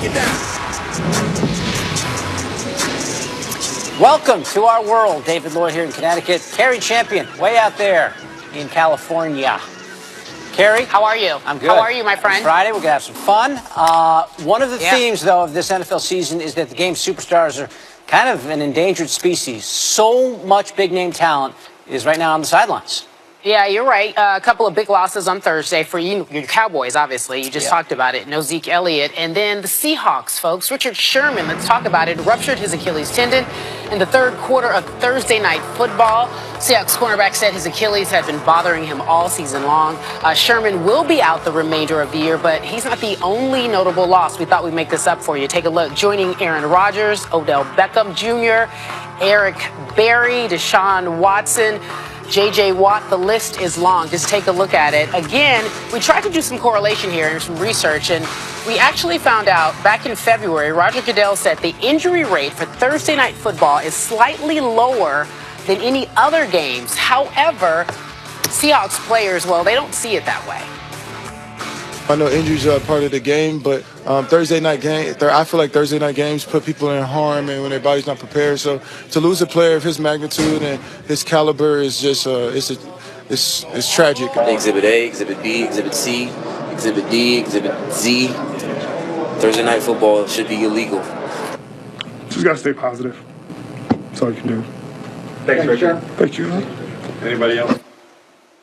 break it down. Welcome to our world. David Lloyd here in Connecticut. Carrie Champion, way out there in California. Carrie, how are you? I'm good. How are you, my friend? It's Friday, we're going to have some fun. One of the themes, though, of this NFL season is that the game's superstars are kind of an endangered species. So much big-name talent is right now on the sidelines. Yeah, you're right. A couple of big losses on Thursday for you, your Cowboys, obviously. You just talked about it. No Zeke Elliott. And then the Seahawks, folks. Richard Sherman, let's talk about it, ruptured his Achilles tendon in the third quarter of Thursday night football. Seahawks cornerback said his Achilles had been bothering him all season long. Sherman will be out the remainder of the year, but he's not the only notable loss. We thought we'd make this up for you. Take a look. Joining Aaron Rodgers, Odell Beckham Jr., Eric Berry, Deshaun Watson, J.J. Watt, the list is long. Just take a look at it. Again, we tried to do some correlation here and some research, and we actually found out back in February, Roger Goodell said the injury rate for Thursday night football is slightly lower than any other games. However, Seahawks players, well, they don't see it that way. I know injuries are part of the game, but Thursday night game, I feel like Thursday night games put people in harm and when their body's not prepared. So to lose a player of his magnitude and his caliber is just it's tragic. Exhibit A, Exhibit B, Exhibit C, Exhibit D, Exhibit Z. Thursday night football should be illegal. Just gotta stay positive. That's all you can do. Thanks, Richard. Thank you. Anybody else?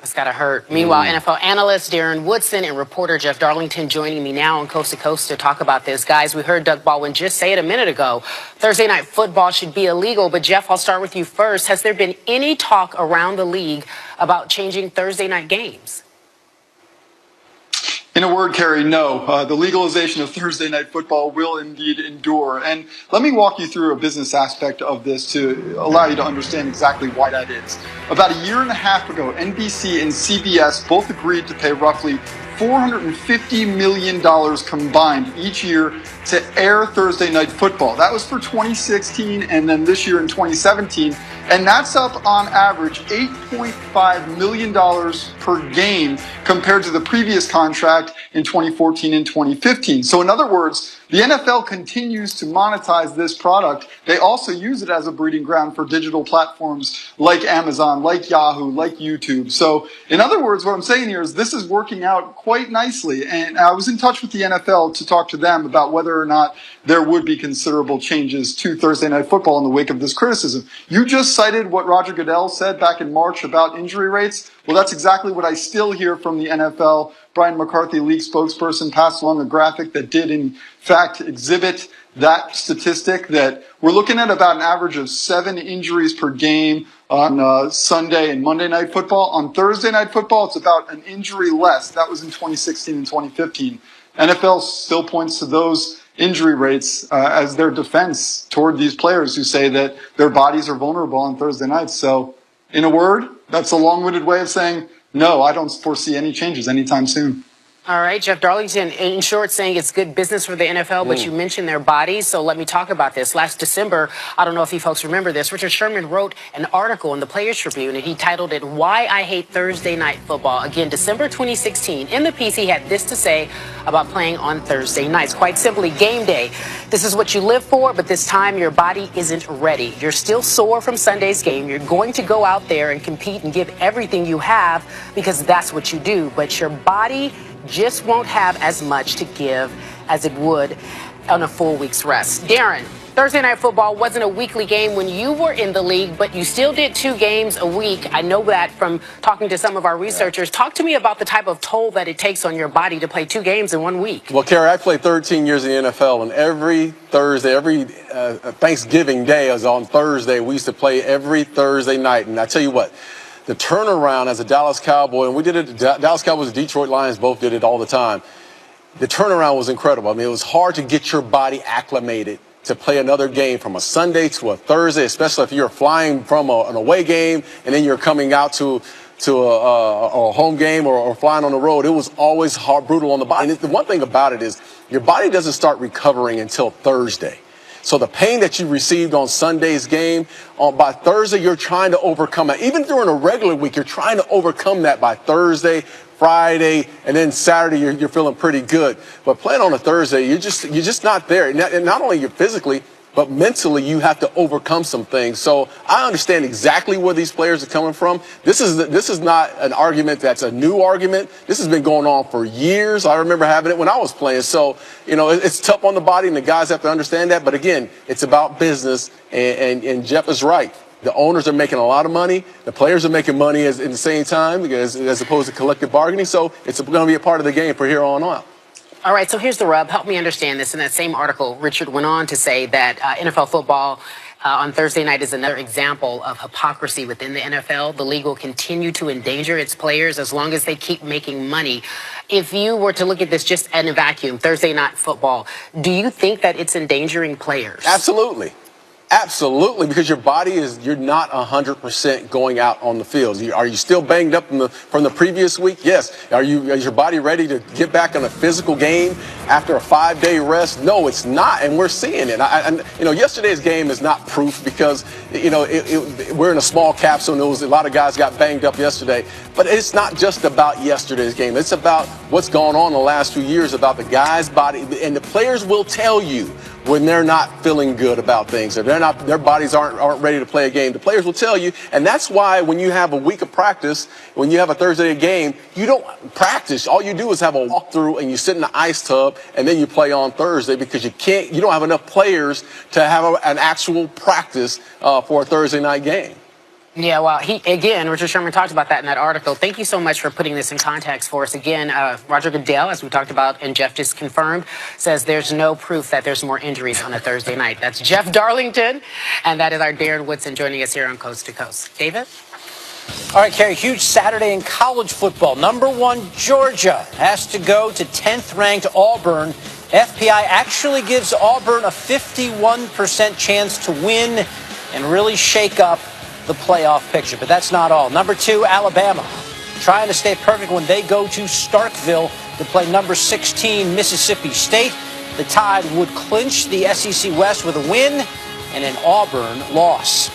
It's gotta hurt. Meanwhile, NFL analyst Darren Woodson and reporter Jeff Darlington joining me now on Coast to Coast to talk about this. Guys, we heard Doug Baldwin just say it a minute ago. Thursday night football should be illegal. But Jeff, I'll start with you first. Has there been any talk around the league about changing Thursday night games? In a word, Carrie, no. The legalization of Thursday night football will indeed endure. And let me walk you through a business aspect of this to allow you to understand exactly why that is. About a year and a half ago, NBC and CBS both agreed to pay roughly $450 million combined each year to air Thursday night football. That was for 2016 and then this year in 2017. And that's up on average $8.5 million per game compared to the previous contract in 2014 and 2015. So in other words, the NFL continues to monetize this product. They also use it as a breeding ground for digital platforms like Amazon, like Yahoo, like YouTube. So in other words, what I'm saying here is this is working out quite nicely. And I was in touch with the NFL to talk to them about whether or not there would be considerable changes to Thursday night football in the wake of this criticism. You just cited what Roger Goodell said back in March about injury rates. Well, that's exactly what I still hear from the NFL. Brian McCarthy, league spokesperson, passed along a graphic that did, in fact, exhibit that statistic that we're looking at about an average of 7 injuries per game on Sunday and Monday night football. On Thursday night football, it's about an injury less. That was in 2016 and 2015. NFL still points to those injury rates as their defense toward these players who say that their bodies are vulnerable on Thursday nights. So, in a word, that's a long-winded way of saying, no, I don't foresee any changes anytime soon. All right, Jeff Darlington, in short, saying it's good business for the NFL, but you mentioned their bodies, so let me talk about this. Last December, I don't know if you folks remember this, Richard Sherman wrote an article in the Players Tribune, and he titled it, Why I Hate Thursday Night Football. Again, December 2016. In the piece, he had this to say about playing on Thursday nights. Quite simply, game day. This is what you live for, but this time your body isn't ready. You're still sore from Sunday's game. You're going to go out there and compete and give everything you have because that's what you do, but your body just won't have as much to give as it would on a full week's rest. Darren, Thursday night football wasn't a weekly game when you were in the league, but you still did 2 games a week. I know that from talking to some of our researchers. Talk to me about the type of toll that it takes on your body to play 2 games in 1 week. Well, Carrie, I played 13 years in the NFL, and every Thursday, every Thanksgiving Day is on Thursday. We used to play every Thursday night, and I tell you what, the turnaround as a Dallas Cowboy, and we did it, Dallas Cowboys and Detroit Lions both did it all the time. The turnaround was incredible. I mean, it was hard to get your body acclimated to play another game from a Sunday to a Thursday, especially if you're flying from an away game and then you're coming out to a home game or flying on the road. It was always hard, brutal on the body. And the one thing about it is your body doesn't start recovering until Thursday. So the pain that you received on Sunday's game, by Thursday, you're trying to overcome it. Even during a regular week, you're trying to overcome that by Thursday, Friday, and then Saturday you're feeling pretty good. But playing on a Thursday, you're just not there. And not only you're physically, but mentally you have to overcome some things. So I understand exactly where these players are coming from. This is not an argument that's a new argument. This has been going on for years. I remember having it when I was playing. So, it's tough on the body, and the guys have to understand that. But again, it's about business, and Jeff is right. The owners are making a lot of money. The players are making money at the same time, as opposed to collective bargaining. So it's going to be a part of the game from here on out. All right, so here's the rub. Help me understand this. In that same article, Richard went on to say that NFL football on Thursday night is another example of hypocrisy within the NFL. The league will continue to endanger its players as long as they keep making money. If you were to look at this just in a vacuum, Thursday night football, do you think that it's endangering players? Absolutely. Absolutely, because your body you're not 100% going out on the field. Are you still banged up from the previous week? Yes. Is your body ready to get back on a physical game after a 5-day rest? No, it's not, and we're seeing it. Yesterday's game is not proof because we're in a small capsule. And a lot of guys got banged up yesterday, but it's not just about yesterday's game. It's about what's gone on the last few years, about the guy's body, and the players will tell you when they're not feeling good about things, if their bodies aren't ready to play a game. The players will tell you, and that's why when you have a week of practice, when you have a Thursday game, you don't practice. All you do is have a walkthrough, and you sit in the ice tub, and then you play on Thursday because you don't have enough players to have an actual practice for a Thursday night game. Yeah, well, Richard Sherman talked about that in that article. Thank you so much for putting this in context for us. Again, Roger Goodell, as we talked about, and Jeff just confirmed, says there's no proof that there's more injuries on a Thursday night. That's Jeff Darlington, and that is our Darren Woodson joining us here on Coast to Coast. David? All right, Kerry, huge Saturday in college football. Number 1, Georgia has to go to 10th-ranked Auburn. FPI actually gives Auburn a 51% chance to win and really shake up the playoff picture. But that's not all. Number 2, Alabama, trying to stay perfect when they go to Starkville to play number 16, Mississippi State. The Tide would clinch the SEC West with a win and an Auburn loss.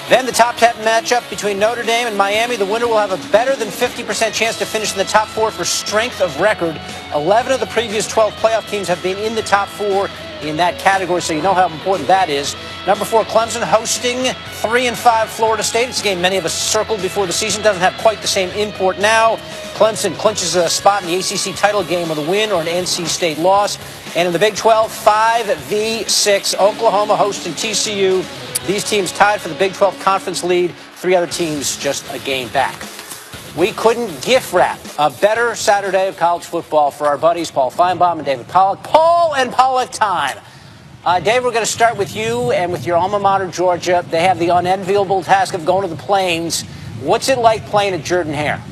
Then the top 10 matchup between Notre Dame and Miami. The winner will have a better than 50% chance to finish in the top 4 for strength of record. 11 of the previous 12 playoff teams have been in the top 4 in that category, so you know how important that is. Number 4, Clemson hosting 3-5 Florida State. It's a game many of us circled before the season. Doesn't have quite the same import now. Clemson clinches a spot in the ACC title game with a win or an NC State loss. And in the Big 12, 5v6, Oklahoma hosting TCU. These teams tied for the Big 12 conference lead. 3 other teams just a game back. We couldn't gift wrap a better Saturday of college football for our buddies Paul Feinbaum and David Pollack. Paul and Pollack time. Dave, we're going to start with you and with your alma mater, Georgia. They have the unenviable task of going to the Plains. What's it like playing at Jordan-Hare?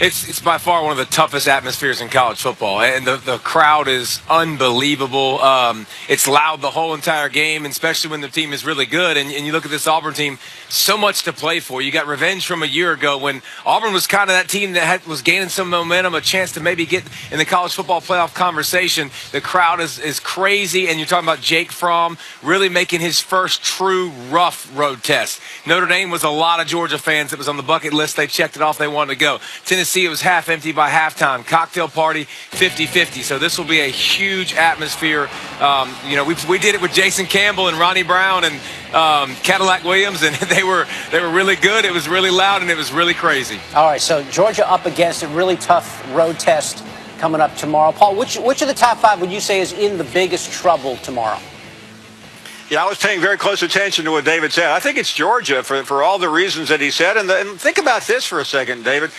It's by far one of the toughest atmospheres in college football, and the crowd is unbelievable. It's loud the whole entire game, especially when the team is really good. And you look at this Auburn team, so much to play for. You got revenge from a year ago when Auburn was kind of that team that was gaining some momentum, a chance to maybe get in the college football playoff conversation. The crowd is crazy, and you're talking about Jake Fromm really making his first true rough road test. Notre Dame was a lot of Georgia fans. It was on the bucket list. They checked it off. They wanted to go. Tennessee, it was half empty by halftime. Cocktail party, 50-50. So this will be a huge atmosphere. We did it with Jason Campbell and Ronnie Brown and Cadillac Williams, and they were really good. It was really loud, and it was really crazy. All right, so Georgia up against a really tough road test coming up tomorrow. Paul, which of the top 5 would you say is in the biggest trouble tomorrow? Yeah, I was paying very close attention to what David said. I think it's Georgia for all the reasons that he said. And think about this for a second, David.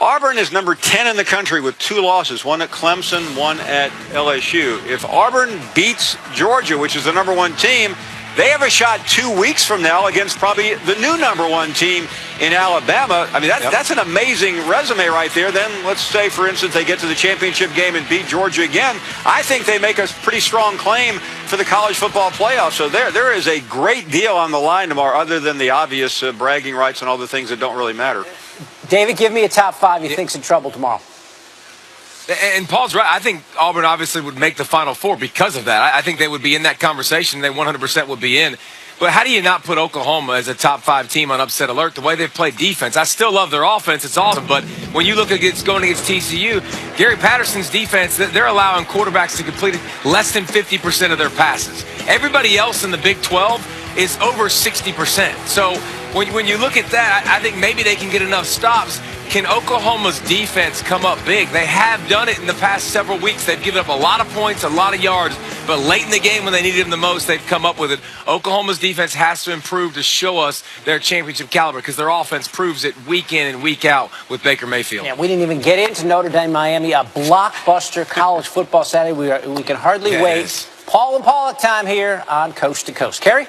Auburn is number 10 in the country with 2 losses, one at Clemson, one at LSU. If Auburn beats Georgia, which is the number 1 team, they have a shot 2 weeks from now against probably the new number 1 team in Alabama. I mean, that's an amazing resume right there. Then let's say, for instance, they get to the championship game and beat Georgia again. I think they make a pretty strong claim for the college football playoff. So there is a great deal on the line tomorrow, other than the obvious bragging rights and all the things that don't really matter. David, give me a top 5 you think's in trouble tomorrow. And Paul's right. I think Auburn obviously would make the Final Four because of that. I think they would be in that conversation. They 100% would be in. But how do you not put Oklahoma as a top 5 team on upset alert? The way they've played defense, I still love their offense. It's awesome. But when you look against going against TCU, Gary Patterson's defense, they're allowing quarterbacks to complete less than 50% of their passes. Everybody else in the Big 12 is over 60%. So when you look at that, I think maybe they can get enough stops. Can Oklahoma's defense come up big? They have done it in the past several weeks. They've given up a lot of points, a lot of yards, but late in the game when they needed them the most, they've come up with it. Oklahoma's defense has to improve to show us their championship caliber because their offense proves it week in and week out with Baker Mayfield. Yeah, we didn't even get into Notre Dame, Miami, a blockbuster college football Saturday. We can hardly wait. Paul and Pollock time here on Coast to Coast. Carrie?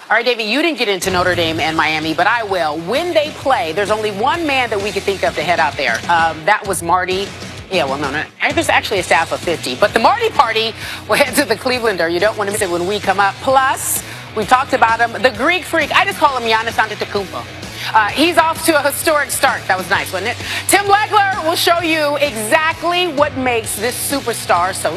All right, David, you didn't get into Notre Dame and Miami, but I will. When they play, there's only one man that we could think of to head out there. That was Marty. Yeah, well, no. There's actually a staff of 50. But the Marty party will head to the Clevelander. You don't want to miss it when we come up. Plus, we talked about him, the Greek freak. I just call him Giannis Antetokounmpo. He's off to a historic start. That was nice, wasn't it? Tim Legler will show you exactly what makes this superstar so